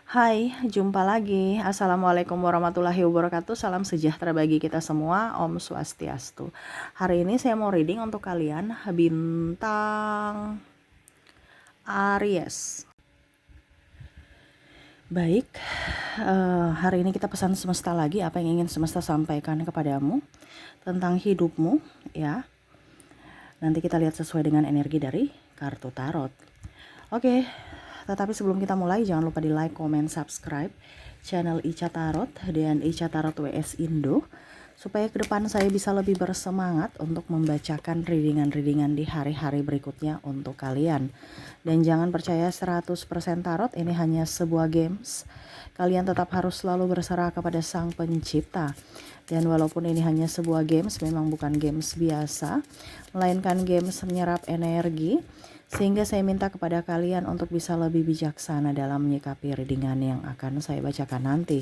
Hai, jumpa lagi. Assalamualaikum warahmatullahi wabarakatuh. Salam sejahtera bagi kita semua. Om Swastiastu. Hari ini saya mau reading untuk kalian bintang Aries. Baik, hari ini kita pesan semesta lagi. Apa yang ingin semesta sampaikan kepadamu tentang hidupmu, ya. Nanti kita lihat sesuai dengan energi dari kartu tarot. Oke, tetapi sebelum kita mulai, jangan lupa di like, comment, subscribe channel Ica Tarot dan Ica Tarot WS Indo, supaya ke depan saya bisa lebih bersemangat untuk membacakan readingan-readingan di hari-hari berikutnya untuk kalian. Dan jangan percaya 100% tarot, ini hanya sebuah games. Kalian tetap harus selalu berserah kepada Sang Pencipta. Dan walaupun ini hanya sebuah games, memang bukan games biasa, melainkan games menyerap energi. Sehingga saya minta kepada kalian untuk bisa lebih bijaksana dalam menyikapi readingan yang akan saya bacakan nanti.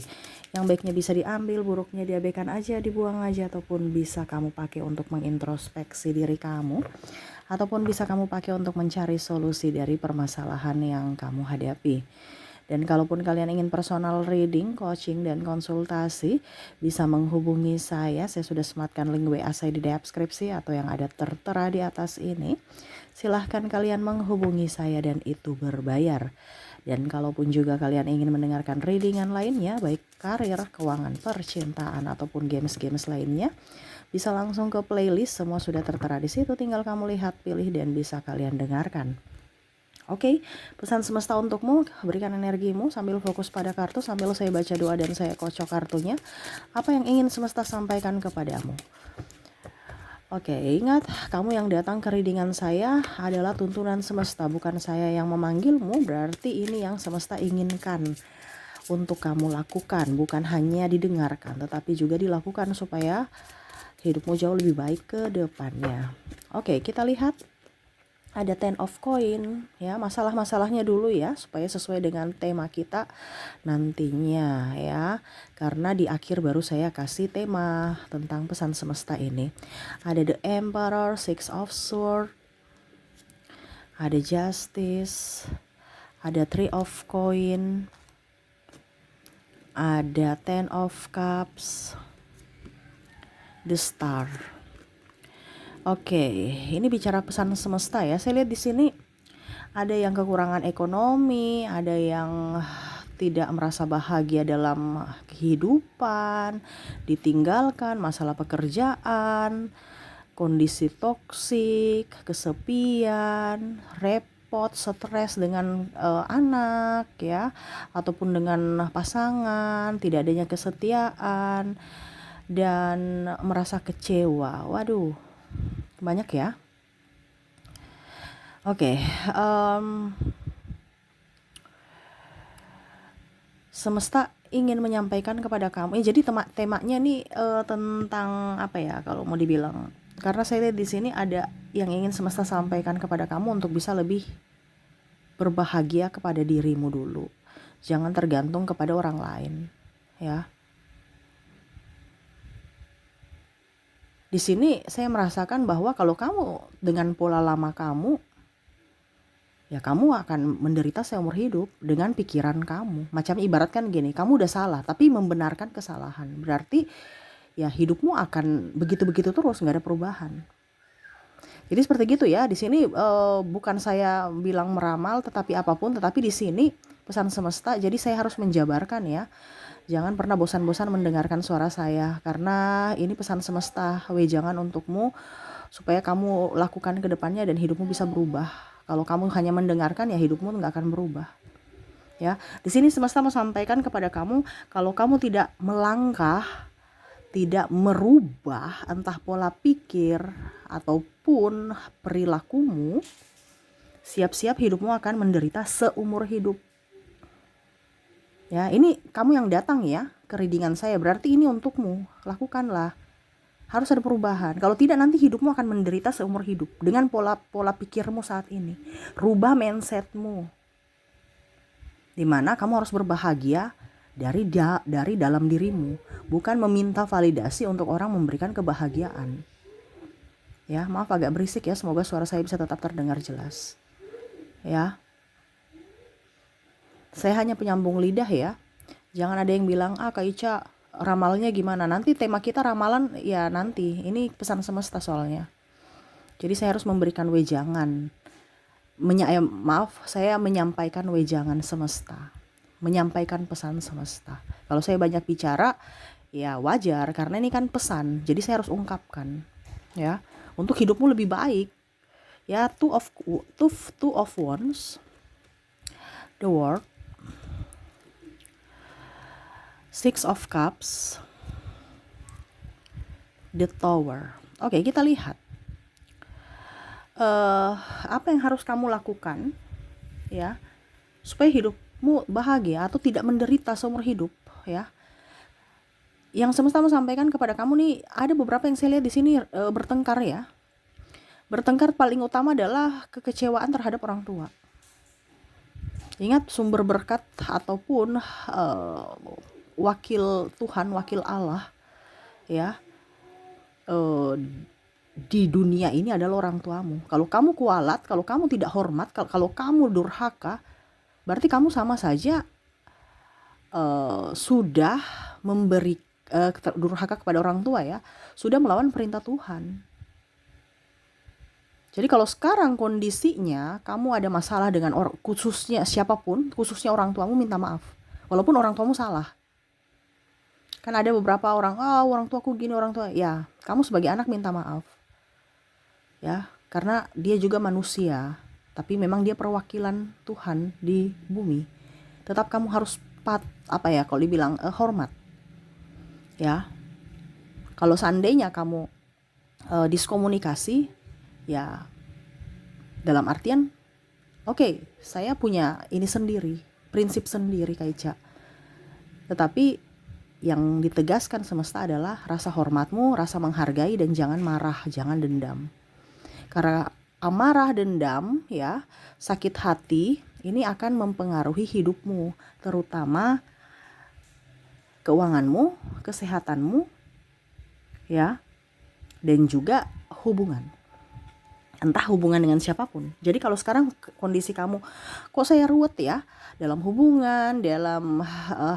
Yang baiknya bisa diambil, buruknya diabaikan aja, dibuang aja, ataupun bisa kamu pakai untuk mengintrospeksi diri kamu, ataupun bisa kamu pakai untuk mencari solusi dari permasalahan yang kamu hadapi. Dan kalaupun kalian ingin personal reading, coaching, dan konsultasi, bisa menghubungi saya. Saya sudah sematkan link WA saya di deskripsi atau yang ada tertera di atas ini. Silahkan kalian menghubungi saya dan itu berbayar. Dan kalaupun juga kalian ingin mendengarkan readingan lainnya, baik karir, keuangan, percintaan, ataupun games-games lainnya, bisa langsung ke playlist. Semua sudah tertera di situ, tinggal kamu lihat, pilih, dan bisa kalian dengarkan. Oke, pesan semesta untukmu, berikan energimu sambil fokus pada kartu, sambil saya baca doa dan saya kocok kartunya. Apa yang ingin semesta sampaikan kepadamu? Oke, ingat, kamu yang datang ke readingan saya adalah tuntunan semesta, bukan saya yang memanggilmu. Berarti ini yang semesta inginkan untuk kamu lakukan, bukan hanya didengarkan, tetapi juga dilakukan supaya hidupmu jauh lebih baik ke depannya. Oke, kita lihat. Ada Ten of Coin, ya, masalah-masalahnya dulu ya, supaya sesuai dengan tema kita nantinya ya. Karena di akhir baru saya kasih tema tentang pesan semesta ini. Ada The Emperor, Six of Swords, ada Justice, ada Three of Coin, ada Ten of Cups, The Star. Oke, ini bicara pesan semesta ya. Saya lihat di sini ada yang kekurangan ekonomi, ada yang tidak merasa bahagia dalam kehidupan, ditinggalkan, masalah pekerjaan, kondisi toksik, kesepian, repot, stres dengan anak ya, ataupun dengan pasangan, tidak adanya kesetiaan, dan merasa kecewa. Waduh, banyak ya. Oke, semesta ingin menyampaikan kepada kamu. Jadi temanya nih tentang apa ya kalau mau dibilang? Karena saya lihat di sini ada yang ingin semesta sampaikan kepada kamu untuk bisa lebih berbahagia kepada dirimu dulu. Jangan tergantung kepada orang lain, ya. Di sini saya merasakan bahwa kalau kamu dengan pola lama kamu, ya kamu akan menderita seumur hidup dengan pikiran kamu. Macam ibaratkan gini, kamu udah salah tapi membenarkan kesalahan. Berarti ya hidupmu akan begitu-begitu terus, nggak ada perubahan. Jadi seperti gitu ya. Di sini bukan saya bilang meramal tetapi apapun, tetapi di sini pesan semesta. Jadi saya harus menjabarkan ya. Jangan pernah bosan-bosan mendengarkan suara saya, karena ini pesan semesta, wejangan untukmu supaya kamu lakukan ke depannya dan hidupmu bisa berubah. Kalau kamu hanya mendengarkan, ya hidupmu nggak akan berubah. Ya, di sini semesta mau sampaikan kepada kamu, kalau kamu tidak melangkah, tidak merubah entah pola pikir ataupun perilakumu, siap-siap hidupmu akan menderita seumur hidup. Ya, ini kamu yang datang ya ke readingan saya, berarti ini untukmu. Lakukanlah. Harus ada perubahan. Kalau tidak nanti hidupmu akan menderita seumur hidup dengan pola pikirmu saat ini. Rubah mindsetmu. Dimana kamu harus berbahagia dari dalam dirimu, bukan meminta validasi untuk orang memberikan kebahagiaan. Ya, maaf agak berisik ya, semoga suara saya bisa tetap terdengar jelas. Ya. Saya hanya penyambung lidah ya. Jangan ada yang bilang, Kak Ica ramalnya gimana. Nanti tema kita ramalan ya nanti. Ini pesan semesta soalnya. Jadi saya harus memberikan wejangan. Maaf, saya menyampaikan wejangan semesta. Menyampaikan pesan semesta. Kalau saya banyak bicara, ya wajar karena ini kan pesan. Jadi saya harus ungkapkan ya. Untuk hidupmu lebih baik. Ya, two of wands. The world. Six of Cups, the Tower. Oke, kita lihat apa yang harus kamu lakukan ya supaya hidupmu bahagia atau tidak menderita seumur hidup ya. Yang semesta mau sampaikan kepada kamu nih, ada beberapa yang saya lihat di sini bertengkar ya. Bertengkar paling utama adalah kekecewaan terhadap orang tua. Ingat, sumber berkat ataupun wakil Tuhan, wakil Allah ya di dunia ini adalah orang tuamu. Kalau kamu kualat, kalau kamu tidak hormat, kalau kamu durhaka, berarti kamu sama saja sudah memberi durhaka kepada orang tua ya, sudah melawan perintah Tuhan. Jadi kalau sekarang kondisinya kamu ada masalah dengan orang, khususnya siapapun, khususnya orang tuamu, minta maaf. Walaupun orang tuamu salah. Kan ada beberapa orang, orang tuaku gini, orang tua. Ya, kamu sebagai anak minta maaf. Ya, karena dia juga manusia. Tapi memang dia perwakilan Tuhan di bumi. Tetap kamu harus kalau dibilang hormat. Ya, kalau seandainya kamu diskomunikasi, ya dalam artian, oke, saya punya ini sendiri, prinsip sendiri Kak Ica. Tetapi yang ditegaskan semesta adalah rasa hormatmu, rasa menghargai, dan jangan marah, jangan dendam. Karena amarah, dendam, ya, sakit hati, ini akan mempengaruhi hidupmu, terutama keuanganmu, kesehatanmu, ya, dan juga hubungan. Entah hubungan dengan siapapun. Jadi kalau sekarang kondisi kamu, kok saya ruwet ya dalam hubungan, dalam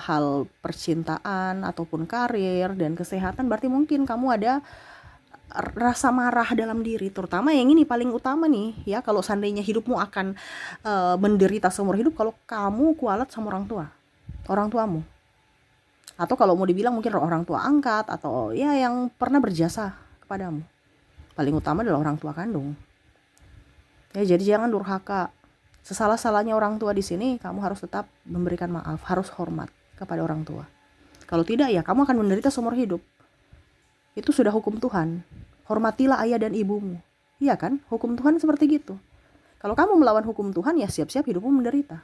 hal percintaan ataupun karir dan kesehatan, berarti mungkin kamu ada rasa marah dalam diri, terutama yang ini paling utama nih ya. Kalau seandainya hidupmu akan menderita seumur hidup kalau kamu kualat sama orang tuamu, atau kalau mau dibilang mungkin orang tua angkat atau ya yang pernah berjasa kepadamu. Paling utama adalah orang tua kandung. Ya, jadi jangan durhaka. Sesalah-salahnya orang tua di sini, kamu harus tetap memberikan maaf, harus hormat kepada orang tua. Kalau tidak, ya kamu akan menderita seumur hidup. Itu sudah hukum Tuhan. Hormatilah ayah dan ibumu. Iya kan? Hukum Tuhan seperti gitu. Kalau kamu melawan hukum Tuhan, ya siap-siap hidupmu menderita.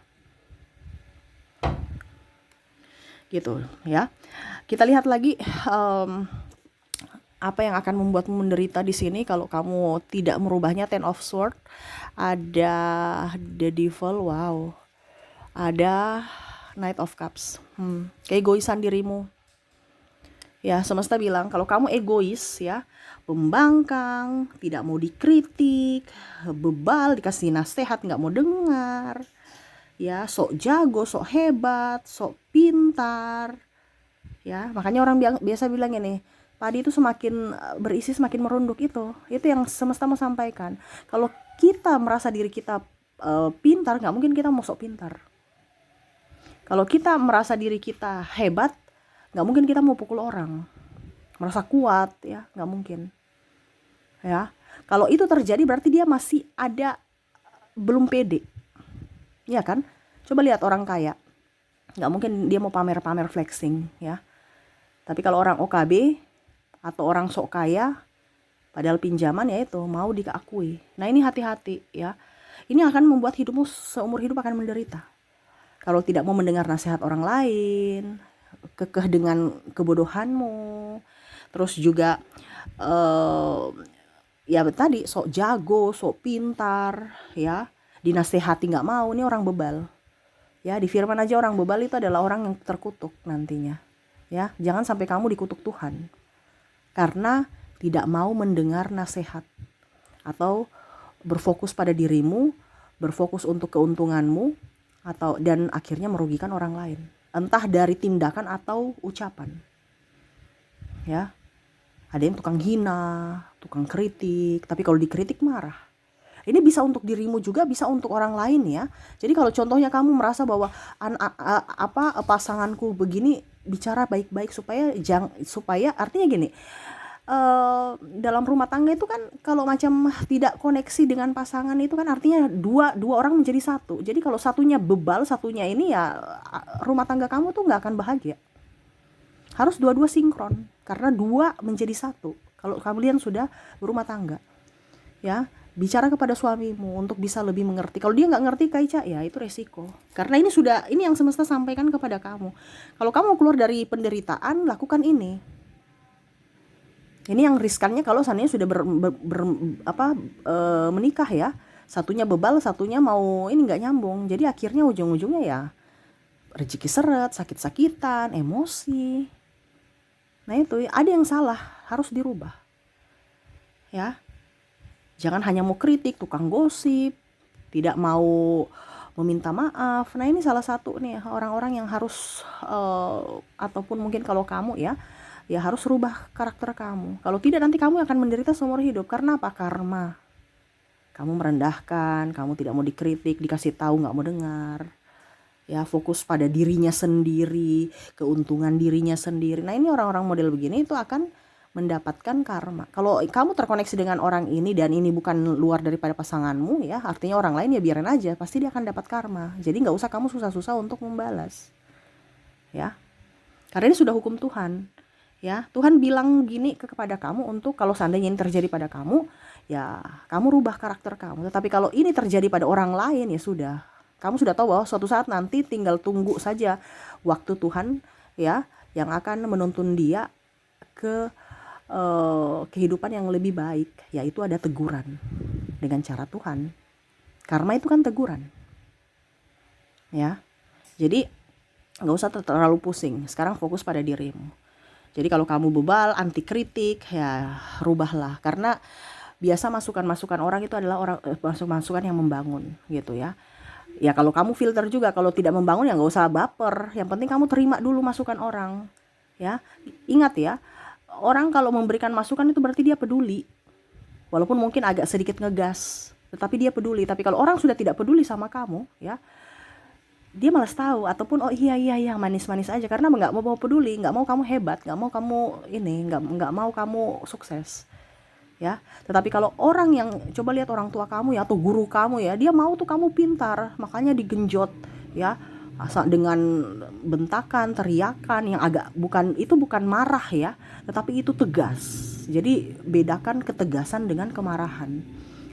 Gitu ya. Kita lihat lagi apa yang akan membuatmu menderita di sini kalau kamu tidak merubahnya. Ten of Swords, ada The Devil, wow, ada Knight of Cups, keegoisan dirimu. Ya, semesta bilang kalau kamu egois ya, pembangkang, tidak mau dikritik, bebal, dikasih nasihat nggak mau dengar, ya sok jago, sok hebat, sok pintar, ya makanya orang biasa bilang ini, padi itu semakin berisi semakin merunduk. Itu yang semesta mau sampaikan. Kalau kita merasa diri kita pintar, nggak mungkin kita mau sok pintar. Kalau kita merasa diri kita hebat, nggak mungkin kita mau pukul orang. Merasa kuat ya, nggak mungkin. Ya, kalau itu terjadi berarti dia masih ada belum pede. Ya kan? Coba lihat orang kaya, nggak mungkin dia mau pamer-pamer flexing ya. Tapi kalau orang OKB atau orang sok kaya, padahal pinjaman ya itu mau diakui. Nah ini hati-hati ya. Ini akan membuat hidupmu seumur hidup akan menderita. Kalau tidak mau mendengar nasihat orang lain, kekeh dengan kebodohanmu, terus juga ya tadi sok jago, sok pintar ya, dinasehati nggak mau, ini orang bebal. Ya di firman aja orang bebal itu adalah orang yang terkutuk nantinya. Ya jangan sampai kamu dikutuk Tuhan karena tidak mau mendengar nasihat atau berfokus pada dirimu, berfokus untuk keuntunganmu, dan akhirnya merugikan orang lain, entah dari tindakan atau ucapan. Ya, ada yang tukang hina, tukang kritik, tapi kalau dikritik marah. Ini bisa untuk dirimu juga, bisa untuk orang lain ya. Jadi kalau contohnya kamu merasa bahwa pasanganku begini, bicara baik-baik supaya artinya gini. Dalam rumah tangga itu kan kalau macam tidak koneksi dengan pasangan itu kan artinya dua orang menjadi satu. Jadi kalau satunya bebal, satunya ini ya rumah tangga kamu tuh nggak akan bahagia. Harus dua-dua sinkron karena dua menjadi satu. Kalau kalian sudah berumah tangga, ya bicara kepada suamimu untuk bisa lebih mengerti. Kalau dia nggak ngerti Kaica, ya itu resiko. Karena ini yang semesta sampaikan kepada kamu. Kalau kamu keluar dari penderitaan, lakukan ini. Ini yang riskannya kalau seandainya sudah menikah ya. Satunya bebal, satunya mau ini nggak nyambung. Jadi akhirnya ujung-ujungnya ya rezeki seret, sakit-sakitan, emosi. Nah itu ada yang salah, harus dirubah. Ya. Jangan hanya mau kritik, tukang gosip, tidak mau meminta maaf. Nah ini salah satu nih orang-orang yang harus ataupun mungkin kalau kamu ya harus rubah karakter kamu. Kalau tidak nanti kamu akan menderita seumur hidup. Karena apa? Karma. Kamu merendahkan, kamu tidak mau dikritik, dikasih tahu nggak mau dengar. Ya fokus pada dirinya sendiri, keuntungan dirinya sendiri. Nah ini orang-orang model begini itu akan mendapatkan karma. Kalau kamu terkoneksi dengan orang ini dan ini bukan luar daripada pasanganmu ya, artinya orang lain ya biarin aja, pasti dia akan dapat karma. Jadi nggak usah kamu susah-susah untuk membalas. Ya. Karena ini sudah hukum Tuhan. Ya, Tuhan bilang gini kepada kamu untuk kalau seandainya ini terjadi pada kamu, ya kamu rubah karakter kamu. Tetapi kalau ini terjadi pada orang lain ya sudah. Kamu sudah tahu bahwa suatu saat nanti tinggal tunggu saja waktu Tuhan ya yang akan menuntun dia ke kehidupan yang lebih baik, yaitu ada teguran dengan cara Tuhan. Karma itu kan teguran, ya. Jadi nggak usah terlalu pusing. Sekarang fokus pada dirimu. Jadi kalau kamu bebal, anti kritik, ya rubahlah. Karena biasa masukan-masukan orang itu adalah masukan yang membangun, gitu ya. Ya kalau kamu filter juga, kalau tidak membangun ya nggak usah baper. Yang penting kamu terima dulu masukan orang, ya. Ingat ya. Orang kalau memberikan masukan itu berarti dia peduli. Walaupun mungkin agak sedikit ngegas, tetapi dia peduli. Tapi kalau orang sudah tidak peduli sama kamu, ya, dia malas tahu ataupun oh iya manis-manis aja karena nggak mau peduli, nggak mau kamu hebat, nggak mau kamu nggak mau kamu sukses. Ya, tetapi kalau orang yang coba lihat orang tua kamu ya atau guru kamu ya, dia mau tuh kamu pintar, makanya digenjot ya. Asal dengan bentakan, teriakan yang bukan marah ya, tetapi itu tegas. Jadi bedakan ketegasan dengan kemarahan,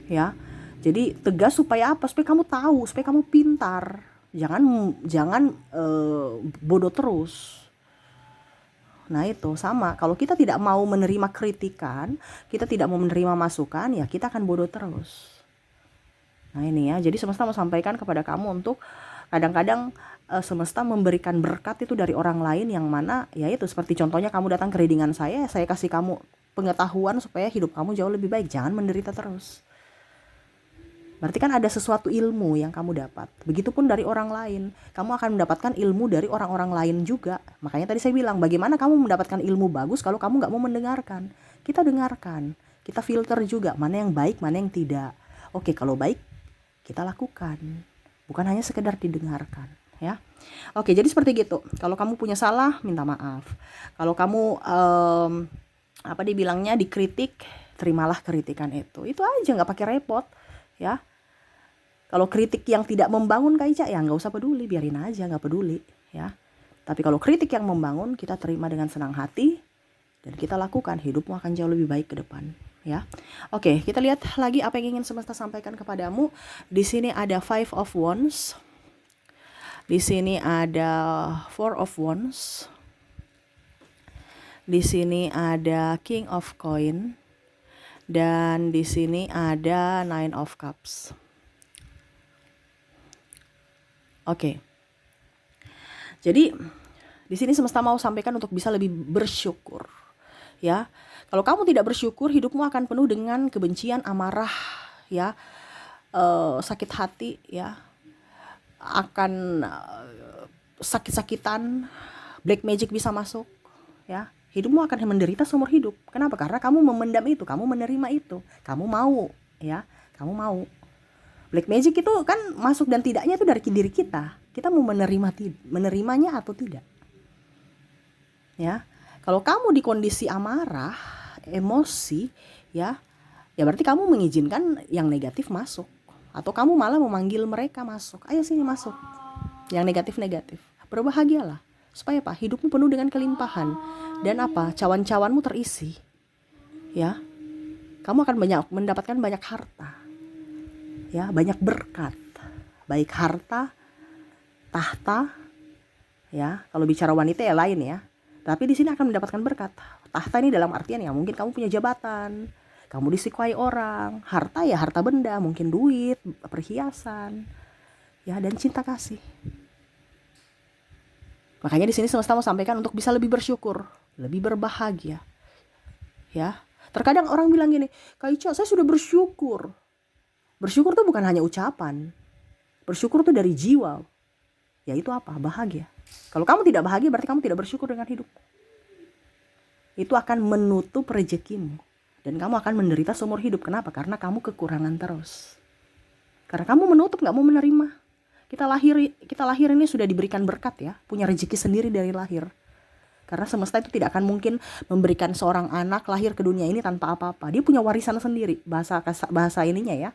ya. Jadi tegas supaya apa? Supaya kamu tahu, supaya kamu pintar. Jangan bodoh terus. Nah itu sama. Kalau kita tidak mau menerima kritikan, kita tidak mau menerima masukan, ya kita akan bodoh terus. Nah ini ya. Jadi semesta mau sampaikan kepada kamu untuk kadang-kadang semesta memberikan berkat itu dari orang lain yang mana ya itu seperti contohnya kamu datang ke readingan saya kasih kamu pengetahuan supaya hidup kamu jauh lebih baik, jangan menderita terus. Berarti kan ada sesuatu ilmu yang kamu dapat. Begitupun dari orang lain, kamu akan mendapatkan ilmu dari orang-orang lain juga. Makanya tadi saya bilang bagaimana kamu mendapatkan ilmu bagus kalau kamu nggak mau mendengarkan. Kita dengarkan, kita filter juga mana yang baik, mana yang tidak. Oke, kalau baik kita lakukan, bukan hanya sekedar didengarkan. Ya, oke, jadi seperti gitu. Kalau kamu punya salah, minta maaf. Kalau kamu dibilangnya dikritik, terimalah kritikan itu aja, nggak pakai repot, ya. Kalau kritik yang tidak membangun Kaica ya nggak usah peduli, biarin aja, nggak peduli, ya. Tapi kalau kritik yang membangun, kita terima dengan senang hati dan kita lakukan, hidupmu akan jauh lebih baik ke depan. Ya, oke, kita lihat lagi apa yang ingin semesta sampaikan kepadamu. Di sini ada Five of Wands. Di sini ada Four of Wands. Di sini ada King of Coin. Dan di sini ada Nine of Cups. Oke. Jadi di sini semesta mau sampaikan untuk bisa lebih bersyukur. Ya. Kalau kamu tidak bersyukur, hidupmu akan penuh dengan kebencian, amarah, ya. Sakit hati, ya. akan sakit-sakitan, black magic bisa masuk, ya. Hidupmu akan menderita seumur hidup. Kenapa? Karena kamu memendam itu, kamu menerima itu, kamu mau, ya, kamu mau. Black magic itu kan masuk dan tidaknya itu dari diri kita. Kita mau menerimanya atau tidak, ya. Kalau kamu di kondisi amarah, emosi, ya berarti kamu mengizinkan yang negatif masuk, atau kamu malah memanggil mereka masuk. Ayo sini masuk, yang negatif-negatif. Berbahagialah, supaya apa? Hidupmu penuh dengan kelimpahan dan apa? Cawan-cawanmu terisi, ya. Kamu akan mendapatkan banyak harta, ya, banyak berkat, baik harta, tahta, ya. Kalau bicara wanita ya lain, ya. Tapi di sini akan mendapatkan berkat. Tahta ini dalam artian ya mungkin kamu punya jabatan, kamu disukai orang. Harta ya harta benda, mungkin duit, perhiasan, ya, dan cinta kasih. Makanya di sini semesta mau sampaikan untuk bisa lebih bersyukur, lebih berbahagia, ya. Terkadang orang bilang gini, Kak Ica, saya sudah bersyukur. Bersyukur tuh bukan hanya ucapan. Bersyukur tuh dari jiwa. Yaitu apa? Bahagia. Kalau kamu tidak bahagia berarti kamu tidak bersyukur dengan hidup. Itu akan menutup rezekimu. Dan kamu akan menderita seumur hidup. Kenapa? Karena kamu kekurangan terus. Karena kamu menutup, gak mau menerima. Kita lahir ini sudah diberikan berkat, ya. Punya rezeki sendiri dari lahir. Karena semesta itu tidak akan mungkin memberikan seorang anak lahir ke dunia ini tanpa apa-apa. Dia punya warisan sendiri. Bahasa ininya, ya.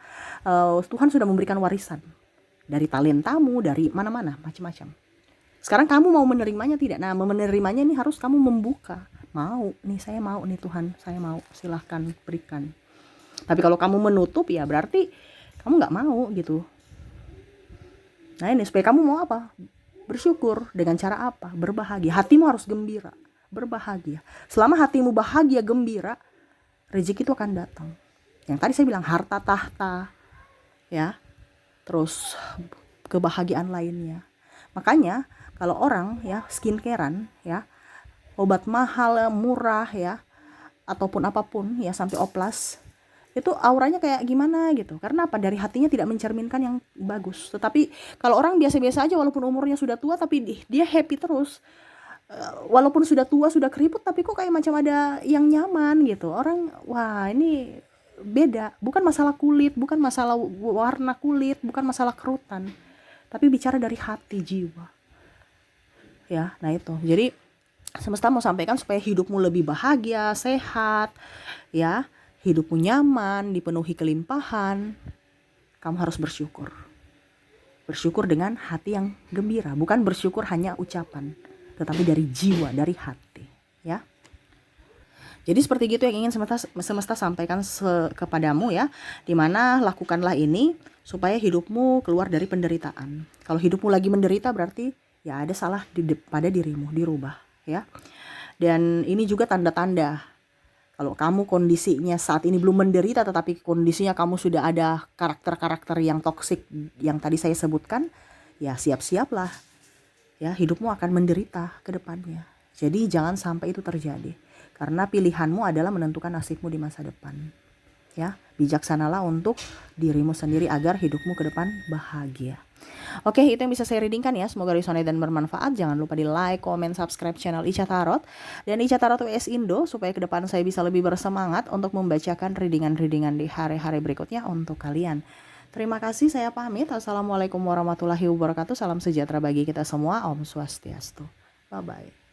Tuhan sudah memberikan warisan. Dari talentamu, dari mana-mana, macam-macam. Sekarang kamu mau menerimanya tidak? Nah, menerimanya ini harus kamu membuka. Mau, nih saya mau nih Tuhan, saya mau, silahkan berikan. Tapi kalau kamu menutup ya berarti kamu gak mau gitu. Nah ini supaya kamu mau apa? Bersyukur. Dengan cara apa? Berbahagia. Hatimu harus gembira, berbahagia. Selama hatimu bahagia, gembira, rezeki itu akan datang. Yang tadi saya bilang harta tahta, ya, terus kebahagiaan lainnya. Makanya kalau orang ya skincarean, ya, obat mahal, murah, ya, ataupun apapun, ya, sampai oplas, itu auranya kayak gimana gitu. Karena apa? Dari hatinya tidak mencerminkan yang bagus. Tetapi kalau orang biasa-biasa aja walaupun umurnya sudah tua tapi dia happy terus. Walaupun sudah tua, sudah keriput, tapi kok kayak macam ada yang nyaman gitu. Orang, wah ini beda. Bukan masalah kulit, bukan masalah warna kulit, bukan masalah kerutan. Tapi bicara dari hati, jiwa. Ya, nah itu. Jadi semesta mau sampaikan supaya hidupmu lebih bahagia, sehat, ya, hidupmu nyaman, dipenuhi kelimpahan. Kamu harus bersyukur. Bersyukur dengan hati yang gembira, bukan bersyukur hanya ucapan, tetapi dari jiwa, dari hati, ya. Jadi seperti gitu yang ingin semesta sampaikan kepadamu, ya. Dimana lakukanlah ini supaya hidupmu keluar dari penderitaan. Kalau hidupmu lagi menderita berarti ya ada salah pada dirimu, dirubah, ya. Dan ini juga tanda-tanda kalau kamu kondisinya saat ini belum menderita tetapi kondisinya kamu sudah ada karakter-karakter yang toksik yang tadi saya sebutkan, ya siap-siaplah, ya, hidupmu akan menderita ke depannya. Jadi jangan sampai itu terjadi. Karena pilihanmu adalah menentukan nasibmu di masa depan. Ya, bijaksanalah untuk dirimu sendiri agar hidupmu ke depan bahagia. Oke, itu yang bisa saya readingkan ya. Semoga resonate dan bermanfaat. Jangan lupa di like, comment, subscribe channel Ica Tarot dan Ica Tarot WS Indo supaya ke depan saya bisa lebih bersemangat untuk membacakan readingan-readingan di hari-hari berikutnya untuk kalian. Terima kasih, saya pamit. Assalamualaikum warahmatullahi wabarakatuh. Salam sejahtera bagi kita semua. Om Swastiastu. Bye-bye.